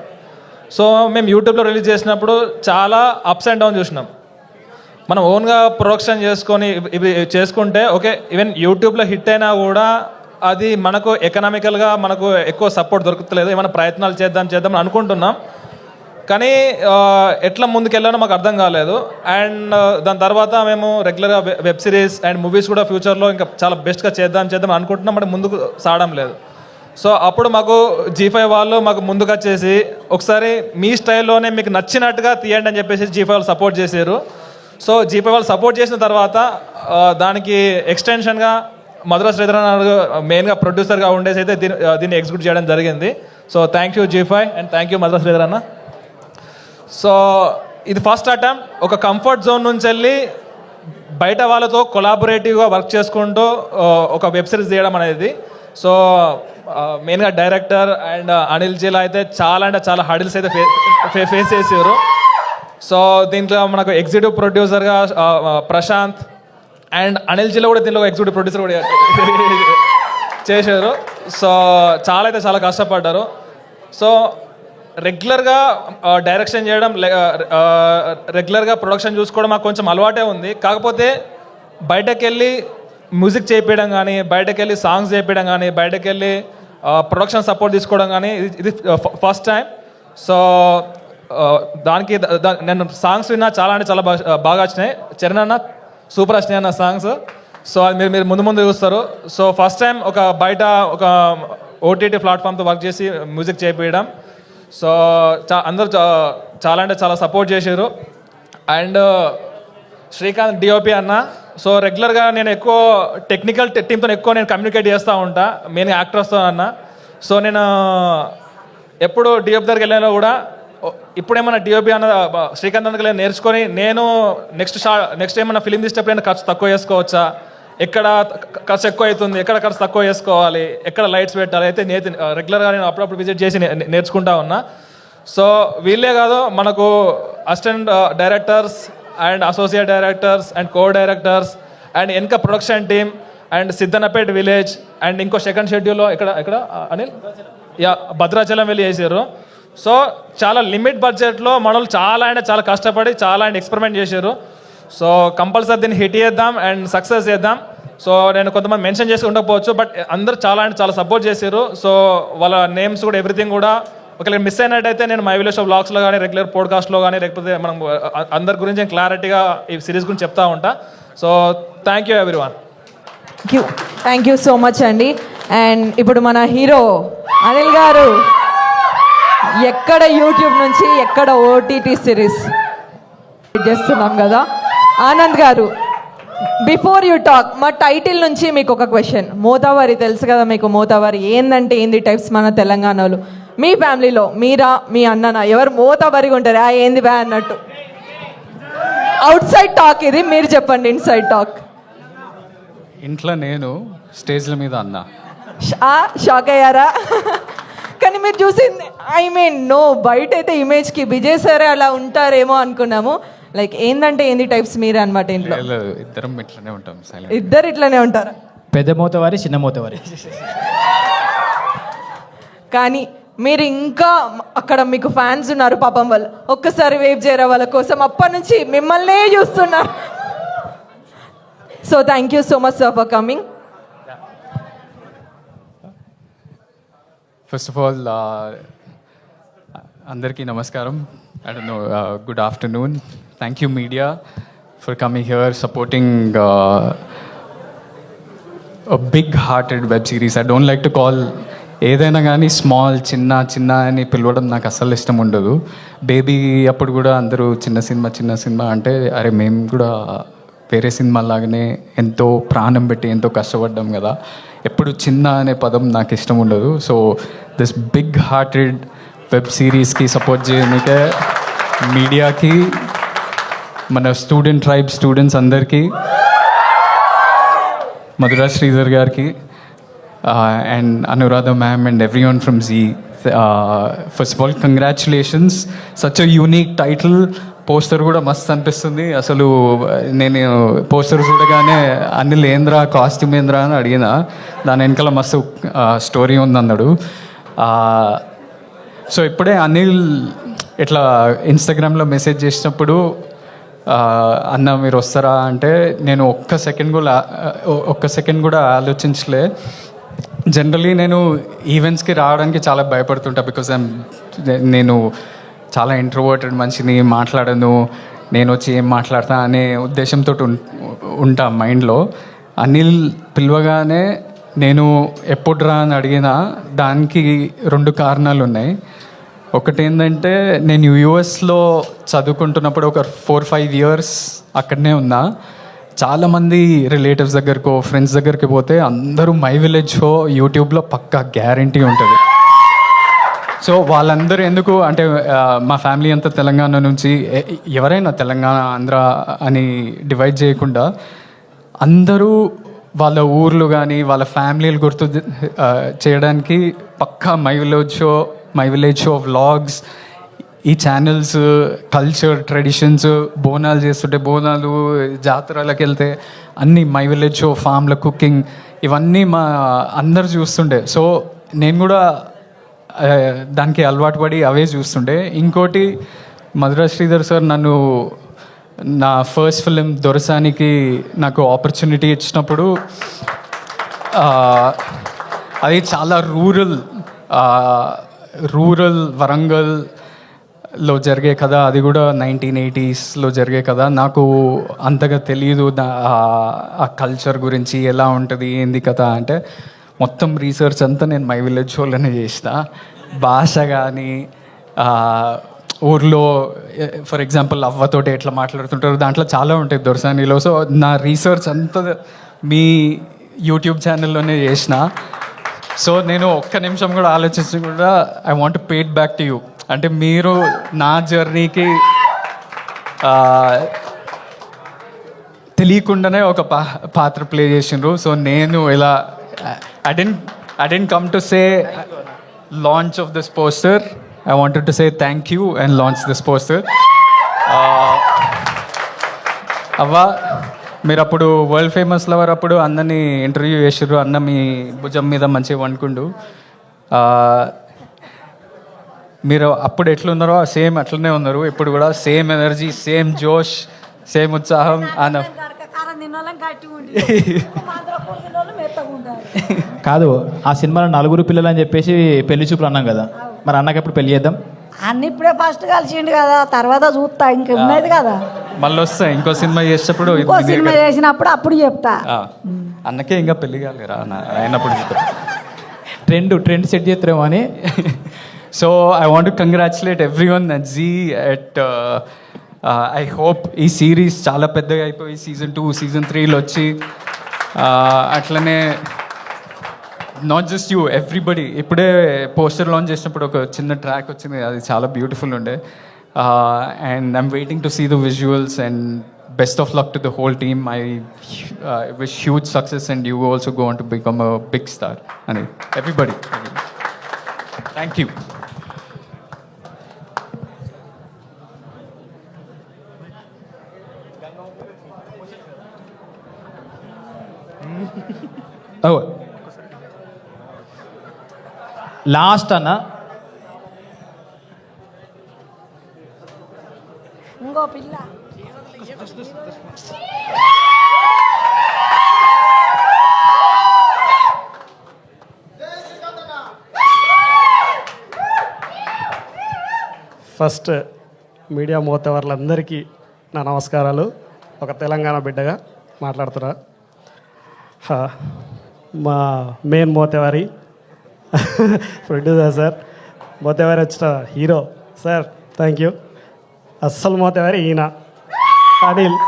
[SPEAKER 11] సో మేము యూట్యూబ్లో రిలీజ్ చేసినప్పుడు చాలా అప్స్ అండ్ డౌన్ చూసినాం. మనం ఓన్గా ప్రొడక్షన్ చేసుకొని ఇవి చేసుకుంటే ఓకే, ఈవెన్ యూట్యూబ్లో హిట్ అయినా కూడా అది మనకు ఎకనామికల్గా మనకు ఎక్కువ సపోర్ట్ దొరుకుతలేదు. ఏమైనా ప్రయత్నాలు చేద్దాం అనుకుంటున్నాం, కానీ ఎట్లా ముందుకెళ్ళానో మాకు అర్థం కాలేదు. అండ్ దాని తర్వాత మేము రెగ్యులర్గా వెబ్ సిరీస్ అండ్ మూవీస్ కూడా ఫ్యూచర్లో ఇంకా చాలా బెస్ట్గా చేద్దాం అనుకుంటున్నాం, బట్ ముందుకు సాగడం లేదు. సో అప్పుడు మాకు G5 వాళ్ళు మాకు ముందుకు వచ్చేసి ఒకసారి మీ స్టైల్లోనే మీకు నచ్చినట్టుగా తీయండి అని చెప్పేసి G5 వాళ్ళు సపోర్ట్ చేశారు. సో G5 వాళ్ళు సపోర్ట్ చేసిన తర్వాత దానికి ఎక్స్టెన్షన్గా మధుర శ్రీధరన్ మెయిన్గా ప్రొడ్యూసర్గా ఉండేసి అయితే దీన్ని ఎగ్జిక్యూట్ చేయడం జరిగింది. So thank you G5 and thank you Madhura Sridharan. So ఇది ఫస్ట్ అటెంప్ట్. ఒక కంఫర్ట్ జోన్ నుంచి వెళ్ళి బయట వాళ్ళతో కొలాబొరేటివ్గా వర్క్ చేసుకుంటూ ఒక వెబ్ సిరీస్ తీయడం అనేది. సో మెయిన్గా డైరెక్టర్ అండ్ అనిల్ జిలా అయితే చాలా అంటే చాలా హడిల్స్ అయితే ఫేస్ చేసారు. సో దీంట్లో మనకు ఎగ్జిక్యూటివ్ ప్రొడ్యూసర్గా ప్రశాంత్ అండ్ అనిల్ జిలా కూడా దీంట్లో ఎగ్జిక్యూటివ్ ప్రొడ్యూసర్ కూడా చేశారు. సో చాలా అయితే చాలా కష్టపడ్డారు. సో రెగ్యులర్గా డైరెక్షన్ చేయడం, రెగ్యులర్గా ప్రొడక్షన్ చూసుకోవడం మాకు కొంచెం అలవాటే ఉంది. కాకపోతే బయటకు వెళ్ళి మ్యూజిక్ చేయించడం కానీ, బయటకు వెళ్ళి సాంగ్స్ చేయించడం కానీ, బయటకు వెళ్ళి ప్రొడక్షన్ సపోర్ట్ తీసుకోవడం కానీ ఇది ఫస్ట్ టైం. సో దానికి నేను సాంగ్స్ విన్నా చాలా అంటే చాలా బాగా వచ్చినాయి. చరణ్ అన్న సూపర్ వచ్చినాయి అన్న సాంగ్స్. సో అది మీరు ముందు చూస్తారు. సో ఫస్ట్ టైం ఒక బయట ఒక ఓటీటీ ప్లాట్ఫామ్తో వర్క్ చేసి మ్యూజిక్ చేయించడం. సో అందరూ చాలా అంటే చాలా సపోర్ట్ చేశారు. అండ్ శ్రీకాంత్ డిఓపి అన్న. సో రెగ్యులర్గా నేను ఎక్కువ టెక్నికల్ టీంతో ఎక్కువ నేను కమ్యూనికేట్ చేస్తూ ఉంటా, మెయిన్గా యాక్టర్స్తో అన్న. సో నేను ఎప్పుడు డిఓపి దగ్గరికి వెళ్ళినా కూడా ఇప్పుడేమన్నా డిఓపి అన్న శ్రీకాంత్ దగ్గర నేర్చుకొని నేను నెక్స్ట్ ఏమన్నా ఫిలిం తీసేటప్పుడు ఖర్చు తక్కువ చేసుకోవచ్చా, ఎక్కడ ఖర్చు ఎక్కువ అవుతుంది, ఎక్కడ ఖర్చు తక్కువ చేసుకోవాలి, ఎక్కడ లైట్స్ పెట్టాలి అయితే రెగ్యులర్గా నేను అప్పుడప్పుడు విజిట్ చేసి నేర్చుకుంటా ఉన్నా. సో వీళ్ళే కాదు, మనకు assistant directors and associate directors and co directors and వెనక production team and Siddannapet village and ఇంకో సెకండ్ షెడ్యూల్లో ఎక్కడ అనిల్ భద్రాచలం వెళ్ళి చేశారు. సో చాలా లిమిట్ బడ్జెట్లో మనోళ్ళు చాలా కష్టపడి చాలా ఎక్స్పెరిమెంట్ చేశారు. సో కంపల్సరీ దీన్ని హిట్ చేద్దాం అండ్ సక్సెస్ చేద్దాం. సో నేను కొంతమంది మెన్షన్ చేసి ఉండకపోవచ్చు, బట్ అందరూ చాలా సపోర్ట్ చేశారు. సో వాళ్ళ నేమ్స్ కూడా ఎవ్రీథింగ్ కూడా ఒకవేళ మిస్ అయినట్టయితే నేను మై విలేజ్ బ్లాగ్స్లో కానీ రెగ్యులర్ పోడ్కాస్ట్లో కానీ లేకపోతే మనం అందరి గురించి క్లారిటీగా ఈ సిరీస్ గురించి చెప్తా ఉంటా. So thank you everyone.
[SPEAKER 1] Thank you so much అండి. అండ్ ఇప్పుడు మన హీరో అనిల్ గారు ఎక్కడ యూట్యూబ్ నుంచి ఎక్కడ ఓటీటీ సిరీస్ చేస్తున్నాం కదా. ఆనంద్ గారు, బిఫోర్ యూ టాక్, మా టైటిల్ నుంచి మీకు ఒక క్వశ్చన్. మోతావారి తెలుసు కదా మీకు, మోతావారి ఏందంటే ఏంది టైప్స్ మన తెలంగాణలో. మీ ఫ్యామిలీలో మీరా మీ అన్ననా ఎవరు మోతావారిగా ఉంటారు? ఏంది బ్యా అన్నట్టు. అవుట్ సైడ్ టాక్ ఇది, మీరు చెప్పండి ఇన్సైడ్ టాక్.
[SPEAKER 12] ఇంట్లో నేను, స్టేజ్ల మీద అన్న.
[SPEAKER 1] షాక్ అయ్యారా? కానీ మీరు చూసింది నో బయట అయితే ఇమేజ్కి విజయ్ సరే అలా ఉంటారేమో అనుకున్నాము. లైక్ ఏందంటే ఏంది టైప్స్ మీరే అనమాట ఇంట్లో?
[SPEAKER 12] ఇద్దరం ఇట్లనే ఉంటాం.
[SPEAKER 1] ఇద్దరు ఇట్లనే ఉంటారా?
[SPEAKER 9] పెద్ద మోతవారి చిన్న మోతవారి.
[SPEAKER 1] కానీ మీరు ఇంకా అక్కడ మీకు ఫ్యాన్స్ ఉన్నారు పాపం, వాళ్ళు ఒక్కసారి వేవ్ చేయరా వాళ్ళ కోసం, అప్పటి నుంచి మిమ్మల్నే చూస్తున్నారు. So thank you so much for coming.
[SPEAKER 12] First of all అందరికీ నమస్కారం. I don't know, good afternoon. Thank you media for coming here, supporting a big-hearted web series. I don't like to call ఏదైనా కానీ small చిన్న అని పిలవడం నాకు అస్సలు ఇష్టం ఉండదు. బేబీ అప్పుడు కూడా అందరూ చిన్న సినిమా అంటే అరే మేము కూడా వేరే సినిమాలాగానే ఎంతో ప్రాణం పెట్టి ఎంతో కష్టపడ్డాం కదా, ఎప్పుడు చిన్న అనే పదం నాకు ఇష్టం ఉండదు. So this big hearted web సిరీస్కి సపోర్ట్ చేయడానికే మీడియాకి, మన స్టూడెంట్స్ అందరికీ, మధురా శ్రీధర్ గారికి and Anuradha ma'am and everyone from Zee. First of all congratulations, such a unique title. Poster కూడా మస్తు అనిపిస్తుంది. అసలు నేను పోస్టర్ చూడగానే అనిల్ ఏంద్రా కాస్ట్యూమ్ ఏంద్రా అని అడిగిన, దాని వెనకాల మస్తు స్టోరీ ఉందన్నాడు. సో ఇప్పుడే అనిల్ ఇట్లా ఇన్స్టాగ్రామ్లో మెసేజ్ చేసినప్పుడు అన్న మీరు వస్తారా అంటే నేను ఒక్క సెకండ్ కూడా ఆలోచించలే. జనరలీ నేను ఈవెంట్స్కి రావడానికి చాలా భయపడుతుంటా, బికాజ్ నేను చాలా ఇంట్రోవర్టెడ్ మనిషిని, మాట్లాడను, నేను వచ్చి ఏం మాట్లాడతా అనే ఉద్దేశంతో ఉంటా మైండ్లో. అనిల్ పిలవగానే నేను ఎప్పుడు రా అని అడిగినా దానికి 2 కారణాలు ఉన్నాయి. ఒకటి ఏంటంటే నేను యూఎస్లో చదువుకుంటున్నప్పుడు ఒక 4-5 ఇయర్స్ అక్కడనే ఉన్నా. చాలామంది రిలేటివ్స్ దగ్గరకో ఫ్రెండ్స్ దగ్గరికి పోతే అందరూ మై విలేజ్ షో యూట్యూబ్లో పక్కా గ్యారంటీ ఉంటుంది. సో వాళ్ళందరూ ఎందుకు అంటే మా ఫ్యామిలీ అంతా తెలంగాణ నుంచి, ఎవరైనా తెలంగాణ ఆంధ్ర అని డివైడ్ చేయకుండా అందరూ వాళ్ళ ఊర్లు కానీ వాళ్ళ ఫ్యామిలీలు గుర్తు చేయడానికి పక్కా మై విలేజ్ షో వ్లాగ్స్, ఈ ఛానల్స్, కల్చర్, ట్రెడిషన్స్, బోనాలు చేస్తుంటే బోనాలు, జాతరలకు వెళ్తే అన్నీ మై విలేజ్ షో, ఫామ్ల కుకింగ్, ఇవన్నీ మా అందరు చూస్తుండే. సో నేను కూడా దానికి అలవాటు పడి అవే చూస్తుండే. ఇంకోటి మధురా శ్రీధర్ సార్ నన్ను నా ఫస్ట్ ఫిలిం దొరసానికి నాకు ఆపర్చునిటీ ఇచ్చినప్పుడు అది చాలా రూరల్ వరంగల్లో జరిగే కథ, అది కూడా 1980s జరిగే కథ. నాకు అంతగా తెలియదు ఆ కల్చర్ గురించి, ఎలా ఉంటుంది ఏంది కథ అంటే. మొత్తం రీసెర్చ్ అంతా నేను మై విలేజ్ షోలోనే చేసిన. భాష కానీ ఊర్లో ఫర్ ఎగ్జాంపుల్ అవ్వతోటి ఎట్లా మాట్లాడుతుంటారు దాంట్లో చాలా ఉంటాయి దొరసానిలో. సో నా రీసెర్చ్ అంతా మీ యూట్యూబ్ ఛానల్లోనే చేసిన. సో నేను ఒక్క నిమిషం కూడా ఆలోచించి కూడా I want pay it back to you. అంటే మీరు నా జర్నీకి తెలియకుండానే ఒక పాత్ర ప్లే చేసిండ్రు. సో నేను ఇలా I didn't come to say launch of this poster, I wanted to say thank you and launch this poster. అవ్వ మీరు అప్పుడు వరల్డ్ ఫేమస్ లవర్ అప్పుడు అందరినీ ఇంటర్వ్యూ చేసిర్రు, అన్న మీ భుజం మీద మంచిగా వండుకుండు. మీరు అప్పుడు ఎట్లున్నారో సేమ్ అట్లనే ఉన్నారు ఇప్పుడు కూడా. సేమ్ ఎనర్జీ, సేమ్ జోష్, సేమ్ ఉత్సాహం. అన్న
[SPEAKER 9] కాదు, ఆ సినిమాలో 4 పిల్లలు అని చెప్పేసి పెళ్లి చూపులు అన్నాం కదా, మరి అన్నకి ఎప్పుడు పెళ్లి చేద్దాం?
[SPEAKER 2] అన్ని ఇప్పుడే ఫస్ట్ కలిసిండు కదా, తర్వాత చూస్తా, ఇంక ఉన్నది కదా.
[SPEAKER 12] మళ్ళీ వస్తా ఇంకో సినిమా చేసేటప్పుడు,
[SPEAKER 2] ఇంకో సినిమా చేసినప్పుడు అప్పుడు చెప్తా.
[SPEAKER 12] అన్నకే ఇంకా పెళ్లి కాలేరా అయినప్పుడు
[SPEAKER 9] ట్రెండ్ సెట్ చేస్తారేమో అని.
[SPEAKER 12] So I want congratulate every one at Zee at I hope ఈ సిరీస్ చాలా పెద్దగా అయిపోయి సీజన్ 2, సీజన్ 3లో వచ్చి అట్లనే నాట్ జస్ట్ యూ, ఎవ్రీబడి. ఇప్పుడే పోస్టర్ లాంచ్ చేసినప్పుడు ఒక చిన్న ట్రాక్ వచ్చింది, అది చాలా బ్యూటిఫుల్ ఉండే. And I'm waiting to see the visuals and best of luck to the whole team. I wish huge success and you also go on to become a big star అని everybody. Thank you.
[SPEAKER 9] Last అన్న,
[SPEAKER 2] ఇంకో పిల్ల
[SPEAKER 13] first media మోతవర్లందరికీ నా నమస్కారాలు. ఒక తెలంగాణ బిడ్డగా మాట్లాడుతున్నా. మా main Mothevari producer sir, Mothevari వచ్చిన హీరో సార్, థ్యాంక్ యూ. అస్సలు మోతేవారి ఈయన అనిల్,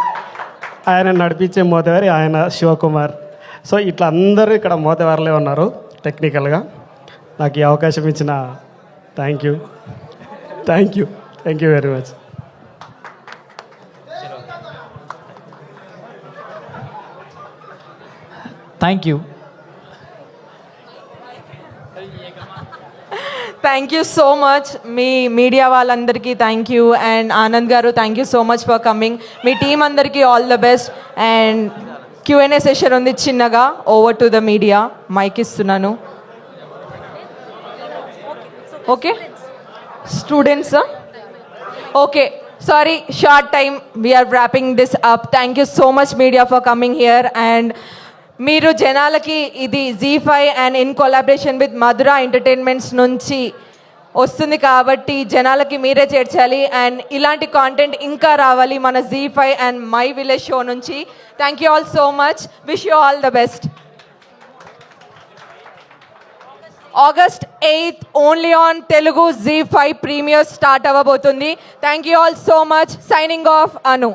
[SPEAKER 13] ఆయన నడిపించే మోతేవారి ఆయన శివకుమార్. సో ఇట్లా అందరూ ఇక్కడ మోతేవారిలే ఉన్నారు టెక్నికల్గా. నాకు ఈ అవకాశం ఇచ్చిన thank you very much.
[SPEAKER 9] Thank you.
[SPEAKER 1] Thank you so much. మీ మీడియా వాళ్ళందరికీ థ్యాంక్ యూ. అండ్ ఆనంద్ గారు, thank you so much for coming. మీ టీం అందరికీ all the best. And Q&A session ఉంది చిన్నగా. Over to the media, mic ఇస్తున్నాను. Okay students, okay sorry, short time, we're wrapping this up. Thank you so much media for coming here. And మీరు జనాలకి ఇది ZEE5 and in collaboration with Mathura entertainments నుంచి వస్తుంది కాబట్టి జనాలకి మీరే చేర్చాలి. అండ్ ఇలాంటి కాంటెంట్ ఇంకా రావాలి మన ZEE5 and my village show నుంచి. Thank you all so much. Wish you all the best. August 8th only on Telugu ZEE5 premiere start అవ్వబోతుంది. Thank you all so much. Signing off, Anu.